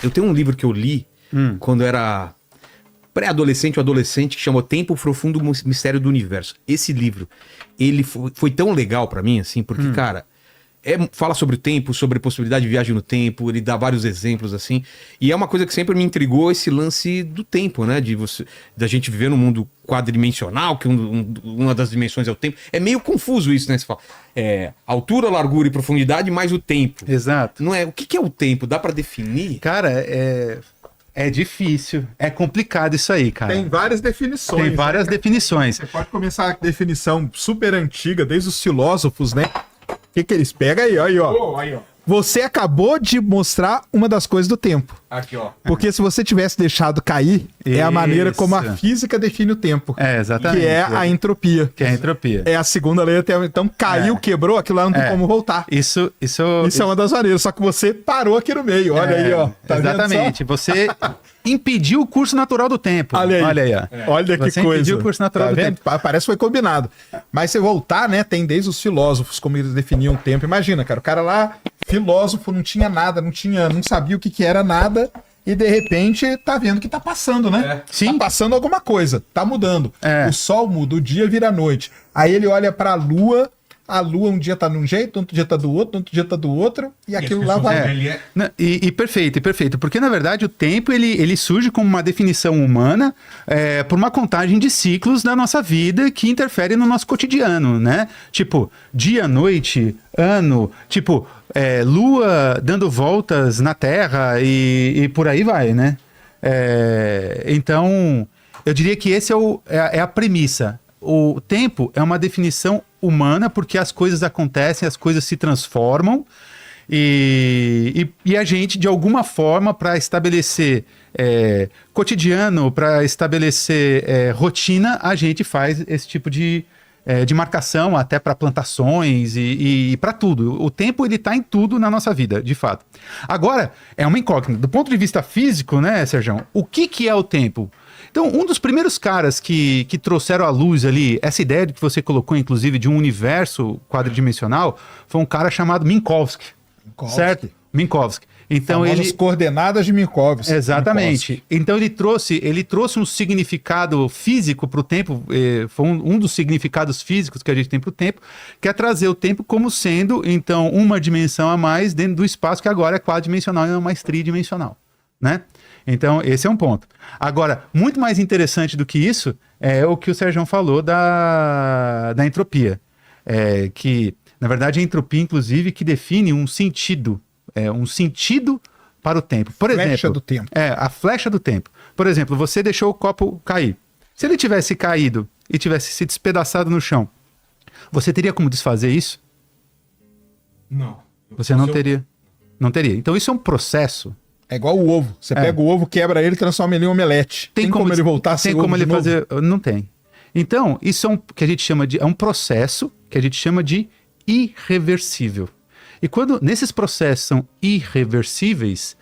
Eu tenho um livro que eu li quando era pré-adolescente ou adolescente, que chamou Tempo, o Profundo Mistério do Universo. Esse livro, ele foi tão legal pra mim, assim, porque, cara, fala sobre o tempo, sobre a possibilidade de viagem no tempo, ele dá vários exemplos, assim, e é uma coisa que sempre me intrigou, esse lance do tempo, né, da gente viver num mundo quadridimensional, que uma das dimensões é o tempo. É meio confuso isso, né, você fala, altura, largura e profundidade, mais o tempo. Exato. Não é? O que é o tempo? Dá pra definir? Cara, é difícil, é complicado isso aí, cara. Tem várias definições. Tem várias definições. Você pode começar a definição super antiga, desde os filósofos, né? O que eles pegam aí, ó. Aí, ó. Você acabou de mostrar uma das coisas do tempo. Aqui, ó. Porque se você tivesse deixado cair, é a maneira como a Isso. física define o tempo. Exatamente. Que é a entropia. Que é a entropia. É a segunda lei. Então caiu, quebrou, aquilo lá não tem como voltar. Isso Isso é uma das maneiras, só que você parou aqui no meio. Olha aí, ó. Tá vendo exatamente. só? Você impediu o curso natural do tempo. Olha aí. Olha aí, ó. Olha que Você coisa. impediu o curso natural Tá do vendo? tempo. Parece que foi combinado. Mas se voltar, né, tem desde os filósofos, como eles definiam o tempo. Imagina, cara, o cara lá, filósofo, não tinha nada, não sabia o que era nada, e de repente tá vendo que tá passando, né? Sim. Tá passando alguma coisa, tá mudando. É. O sol muda, o dia vira noite. Aí ele olha pra lua, a lua um dia tá de um jeito, outro dia tá do outro e aquilo lá vai... Perfeito. Porque, na verdade, o tempo ele surge como uma definição humana por uma contagem de ciclos da nossa vida que interfere no nosso cotidiano, né? Tipo, dia, noite, ano, tipo, lua dando voltas na Terra e por aí vai, né? Então, eu diria que esse é a premissa. O tempo é uma definição humana porque as coisas acontecem, as coisas se transformam e a gente, de alguma forma, para estabelecer cotidiano, para estabelecer rotina, a gente faz esse tipo de marcação até para plantações e para tudo. O tempo ele está em tudo na nossa vida, de fato. Agora, é uma incógnita. Do ponto de vista físico, né, Sérgio? O que é o tempo? Então, um dos primeiros caras que trouxeram à luz ali essa ideia que você colocou, inclusive, de um universo quadridimensional, foi um cara chamado Minkowski. Certo? Minkowski. Então Famosas coordenadas de Minkowski. Exatamente. Então ele trouxe um significado físico para o tempo, foi um dos significados físicos que a gente tem para o tempo, que é trazer o tempo como sendo, então, uma dimensão a mais dentro do espaço que agora é quadridimensional e não é mais tridimensional, né? Então, esse é um ponto. Agora, muito mais interessante do que isso é o que o Sérgio falou da entropia. Que, na verdade, a entropia, inclusive, que define um sentido para o tempo. Por exemplo, Flecha do tempo. A flecha do tempo. Por exemplo, você deixou o copo cair. Se ele tivesse caído e tivesse se despedaçado no chão, você teria como desfazer isso? Não. Você não teria. Não teria. Então, isso é um processo. É igual o ovo. Você pega o ovo, quebra ele e transforma ele em omelete. Tem como ele voltar a ser Tem ovo como ele de novo? fazer... Não tem. Então, isso é que a gente chama de... É um processo que a gente chama de irreversível. E quando nesses processos são irreversíveis,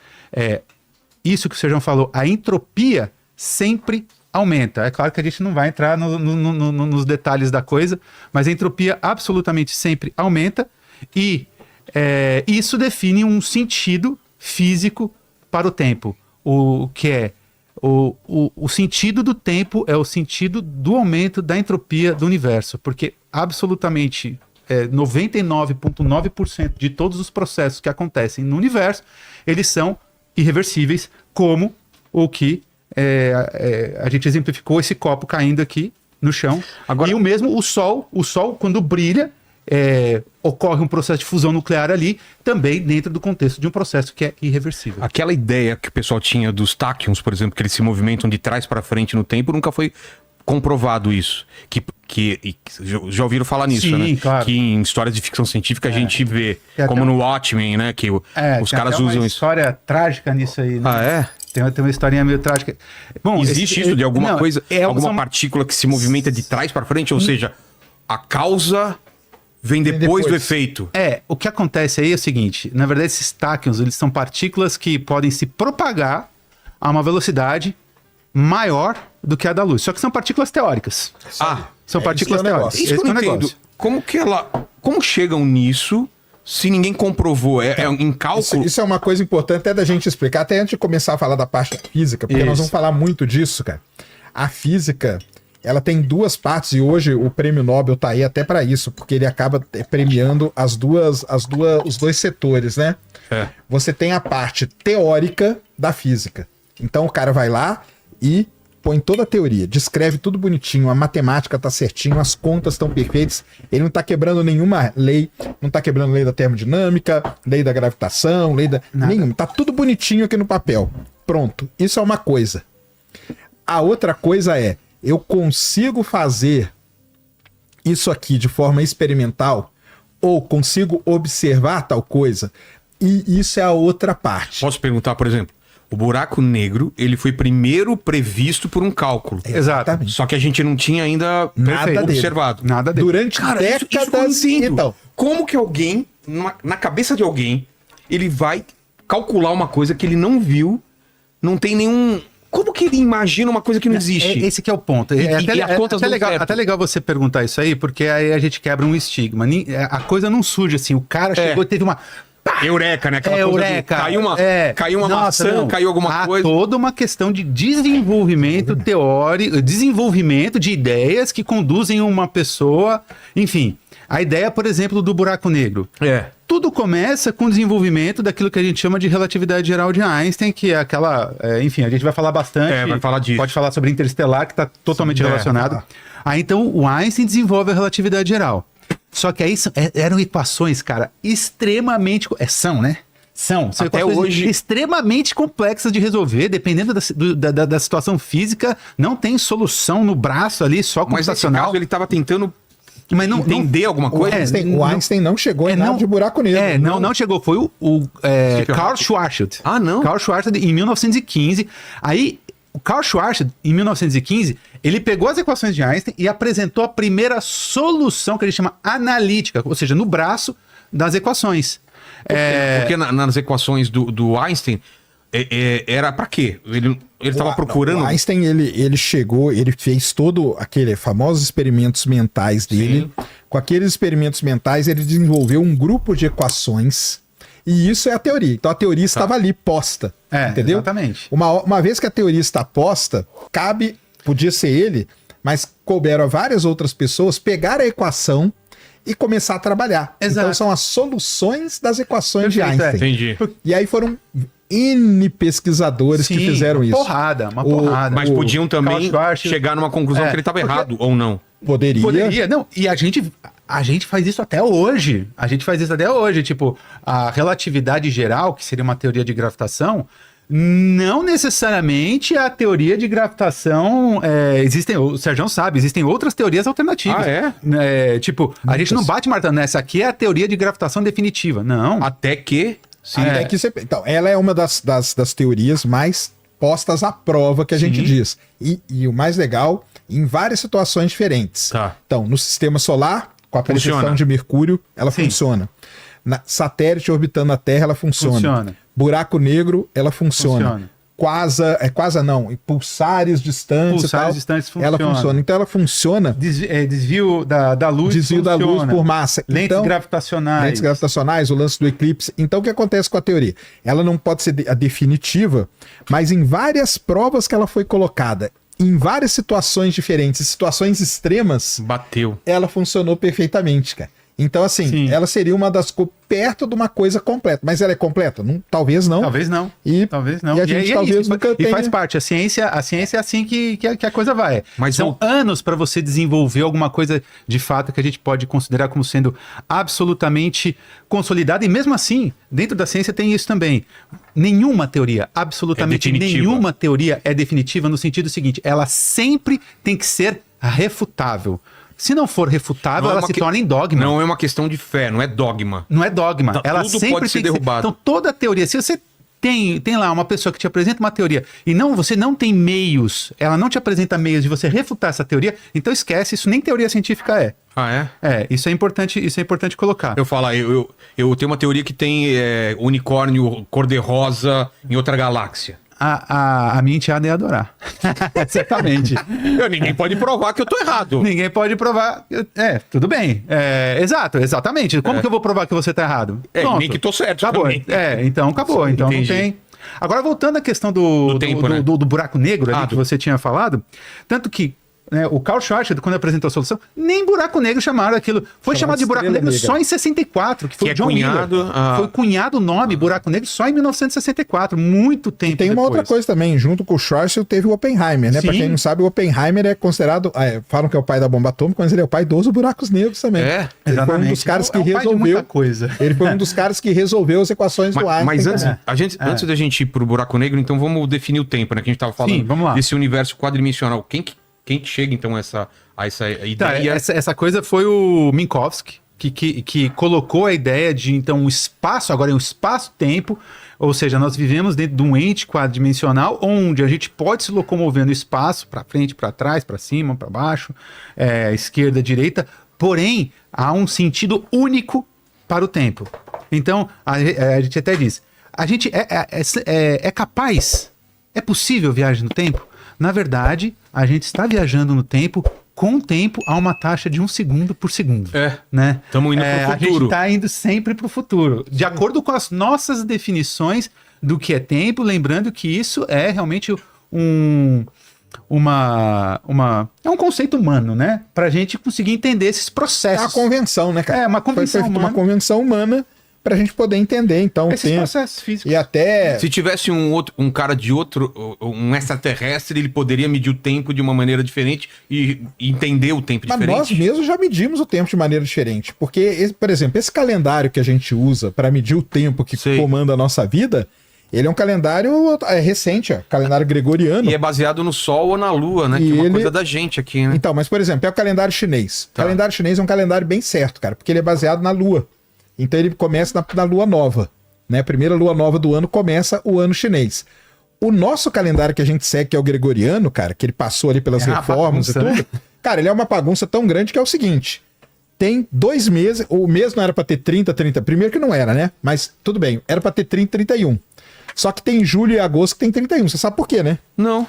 isso que o Sérgio falou, a entropia sempre aumenta. É claro que a gente não vai entrar nos detalhes da coisa, mas a entropia absolutamente sempre aumenta e isso define um sentido físico para o tempo. O sentido do tempo é o sentido do aumento da entropia do universo, porque absolutamente 99,9% de todos os processos que acontecem no universo, eles são irreversíveis, como o que a gente exemplificou esse copo caindo aqui no chão. Agora, e o mesmo, o Sol quando brilha, ocorre um processo de fusão nuclear ali, também dentro do contexto de um processo que é irreversível. Aquela ideia que o pessoal tinha dos táquions, por exemplo, que eles se movimentam de trás para frente no tempo, nunca foi comprovado isso. Já ouviram falar nisso, Sim, né? Claro. Que em histórias de ficção científica a gente vê, como no Watchmen, né? Que os caras usam isso. Tem uma história trágica nisso aí, né? Ah, é? Tem uma historinha meio trágica. Bom, existe isso de alguma coisa, alguma partícula que se movimenta de trás para frente? Ou seja, a causa vem depois do efeito. O que acontece aí é o seguinte, na verdade esses táquions, eles são partículas que podem se propagar a uma velocidade maior do que a da luz. Só que são partículas teóricas. São partículas teóricas. Isso que eu não entendo. Como chegam nisso se ninguém comprovou? É em cálculo? Isso é uma coisa importante até da gente explicar, até antes de começar a falar da parte da física, porque nós vamos falar muito disso, cara. A física, ela tem duas partes e hoje o prêmio Nobel tá aí até para isso, porque ele acaba premiando os dois setores, né? Você tem a parte teórica da física. Então o cara vai lá e põe toda a teoria, descreve tudo bonitinho, a matemática tá certinho, as contas estão perfeitas, ele não tá quebrando nenhuma lei, não tá quebrando lei da termodinâmica, lei da gravitação, nenhuma, tá tudo bonitinho aqui no papel. Pronto, isso é uma coisa. A outra coisa é, eu consigo fazer isso aqui de forma experimental ou consigo observar tal coisa, e isso é a outra parte. Posso perguntar, por exemplo, o buraco negro, ele foi primeiro previsto por um cálculo. Exatamente. Só que a gente não tinha ainda Nada observado. Nada dele. Durante décadas. Então, como que alguém, na cabeça de alguém, ele vai calcular uma coisa que ele não viu, não tem nenhum... Como que ele imagina uma coisa que não existe? Esse que é o ponto. E as contas não certo. Até legal você perguntar isso aí, porque aí a gente quebra um estigma. A coisa não surge assim, o cara chegou e teve uma... Eureka, né? Aquela coisa Eureka. Caiu uma maçã, caiu alguma coisa. Há toda uma questão de desenvolvimento teórico, desenvolvimento de ideias que conduzem uma pessoa... Enfim, a ideia, por exemplo, do buraco negro. Tudo começa com o desenvolvimento daquilo que a gente chama de relatividade geral de Einstein, que é aquela... enfim, a gente vai falar bastante. Vai falar disso. Pode falar sobre Interestelar, que está totalmente relacionado. Aí, então, o Einstein desenvolve a relatividade geral. Só que aí eram equações, cara, extremamente... São, né? São até hoje extremamente complexas de resolver, dependendo da situação física. Não tem solução no braço ali, só computacional. Mas nesse caso ele estava tentando não entender alguma coisa. O Einstein não chegou em nada de buraco negro. Não chegou. Foi o Karl Schwarzschild. Não? Karl Schwarzschild em 1915. Aí... O Karl Schwarzschild, em 1915, ele pegou as equações de Einstein e apresentou a primeira solução que ele chama analítica, ou seja, no braço das equações. Porque nas equações do Einstein, era pra quê? Ele estava procurando... O Einstein, ele chegou, ele fez todo aquele famosos experimentos mentais dele. Sim. Com aqueles experimentos mentais, ele desenvolveu um grupo de equações. E isso é a teoria. Então a teoria estava ali posta. Entendeu? Exatamente. Uma vez que a teoria está posta, podia ser ele, mas couberam a várias outras pessoas pegar a equação e começar a trabalhar. Exato. Então são as soluções das equações de Einstein. Entendi. E aí foram N pesquisadores que fizeram isso. Uma porrada. Mas podiam também chegar numa conclusão que ele estava errado, ou não? Poderia. Não, e a gente faz isso até hoje. Tipo, a relatividade geral, que seria uma teoria de gravitação, não necessariamente a teoria de gravitação... o Sérgio sabe, existem outras teorias alternativas. Tipo, a gente não bate martelo nessa aqui é a teoria de gravitação definitiva. Não. Até que... Então, ela é uma das teorias mais postas à prova que a gente diz. E o mais legal, em várias situações diferentes. Então, no sistema solar, com a precessão de Mercúrio, ela funciona. Satélite orbitando a Terra, ela funciona. Buraco negro, ela funciona. Pulsares distantes funciona. Ela funciona. Então ela funciona. Desvio da luz. Desvio da luz por massa. Lentes gravitacionais. O lance do eclipse. Então o que acontece com a teoria? Ela não pode ser a definitiva, mas em várias provas que ela foi colocada, em várias situações diferentes, situações extremas, ela funcionou perfeitamente, cara. Então, assim, ela seria uma das... perto de uma coisa completa. Mas ela é completa? Talvez não. Talvez não. Talvez não. E a gente talvez nunca tenha... E faz parte. A ciência é assim que a coisa vai. Mas são anos para você desenvolver alguma coisa de fato que a gente pode considerar como sendo absolutamente consolidada. E mesmo assim, dentro da ciência tem isso também. Nenhuma teoria, absolutamente nenhuma teoria é definitiva no sentido seguinte. Ela sempre tem que ser refutável. Se não for refutável, ela se torna em dogma. Não é uma questão de fé, não é dogma. Não é dogma. Então, ela tudo sempre pode ser derrubado. Então, toda teoria, se você tem lá uma pessoa que te apresenta uma teoria e você não tem meios, ela não te apresenta meios de você refutar essa teoria, então esquece, isso nem teoria científica é. Isso é importante colocar. Eu falo, eu tenho uma teoria que tem unicórnio cor-de-rosa em outra galáxia. a minha enteada ia adorar. Certamente. Ninguém pode provar que eu tô errado. Ninguém pode provar. Tudo bem. Exatamente. Como que eu vou provar que você tá errado? Nem que tô certo. Acabou. Também. Então acabou. Então Entendi. não tem. Agora, voltando à questão do tempo, né? do buraco negro ali que você tinha falado, tanto que o Carl Schwarzenegger, quando apresentou a solução, nem buraco negro chamaram aquilo. Foi chamado de buraco negro negra. só em 64, que foi Que o John cunhado, Miller. Foi cunhado o nome buraco negro só em 1964, muito tempo Tem uma depois. outra coisa também, junto com o Schwarzschild teve o Oppenheimer, né? Pra Sim. quem não sabe, o Oppenheimer é considerado, falam que é o pai da bomba atômica, mas ele é o pai dos buracos negros também. Ele foi um dos caras que É o pai de resolveu. muita coisa. Ele foi um dos caras que resolveu as equações do Einstein. Mas antes, também. antes da gente ir pro buraco negro, então vamos definir o tempo, né? Que a gente tava falando Sim, vamos lá. desse universo quadridimensional. Quem que chega, então, a essa Tá, ideia? essa coisa foi o Minkowski, que colocou a ideia de, então, o espaço, agora é um espaço-tempo, ou seja, nós vivemos dentro de um ente quadridimensional onde a gente pode se locomover no espaço, para frente, para trás, para cima, para baixo, esquerda, direita, porém, há um sentido único para o tempo. Então, a gente até diz, a gente é capaz, é possível viagem no tempo? Na verdade, a gente está viajando no tempo com o tempo a uma taxa de 1 segundo por segundo. Né? Estamos indo para o A gente futuro. está indo sempre para o futuro. De acordo com as nossas definições do que é tempo, lembrando que isso é realmente um conceito humano, né? Para a gente conseguir entender esses É processos. uma convenção, né, cara? Uma convenção Foi feita humana. uma convenção humana pra gente poder entender, então, o Esses tempo. processos físicos. E até... Se tivesse um cara de outro, um extraterrestre, ele poderia medir o tempo de uma maneira diferente e entender o tempo Mas diferente. nós mesmos já medimos o tempo de maneira diferente. Porque, por exemplo, esse calendário que a gente usa para medir o tempo que Sei. comanda a nossa vida, ele é um calendário recente, calendário gregoriano. E é baseado no Sol ou na Lua, né? E Que é uma ele- coisa da gente aqui, né? Então, mas por exemplo, é o calendário chinês. Tá. O calendário chinês é um calendário bem certo, cara, porque ele é baseado na Lua. Então ele começa na Lua Nova, né? A primeira Lua Nova do ano começa o ano chinês. O nosso calendário que a gente segue, que é o gregoriano, cara, que ele passou ali pelas É uma reformas bagunça, e tudo. né? Cara, ele é uma bagunça tão grande que é o seguinte: tem 2 meses, o mês não era pra ter 30, primeiro que não era, né? Mas tudo bem, era pra ter 30, 31. Só que tem julho e agosto que tem 31. Você sabe por quê, né? Não.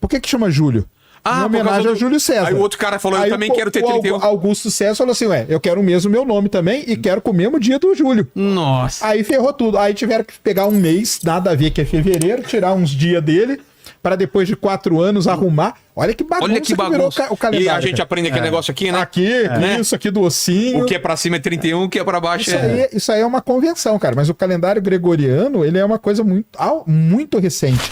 Por que chama julho? Em por causa homenagem ao Júlio César. Aí o outro cara falou, eu Aí também o- quero ter o 31. Augusto César falou assim, eu quero o mesmo meu nome também e quero com o mesmo dia do Júlio. Nossa. Aí ferrou tudo. Aí tiveram que pegar um mês, nada a ver, que é fevereiro, tirar uns dias dele, para depois de 4 anos arrumar. Olha que bagunça, Olha que virou bagunça. o calendário. E a gente cara. aprende aquele negócio aqui, né? Aqui, Né? isso aqui do ossinho. O que é pra cima é 31, o que é pra baixo Isso aí é uma convenção, cara. Mas o calendário gregoriano, ele é uma coisa muito recente.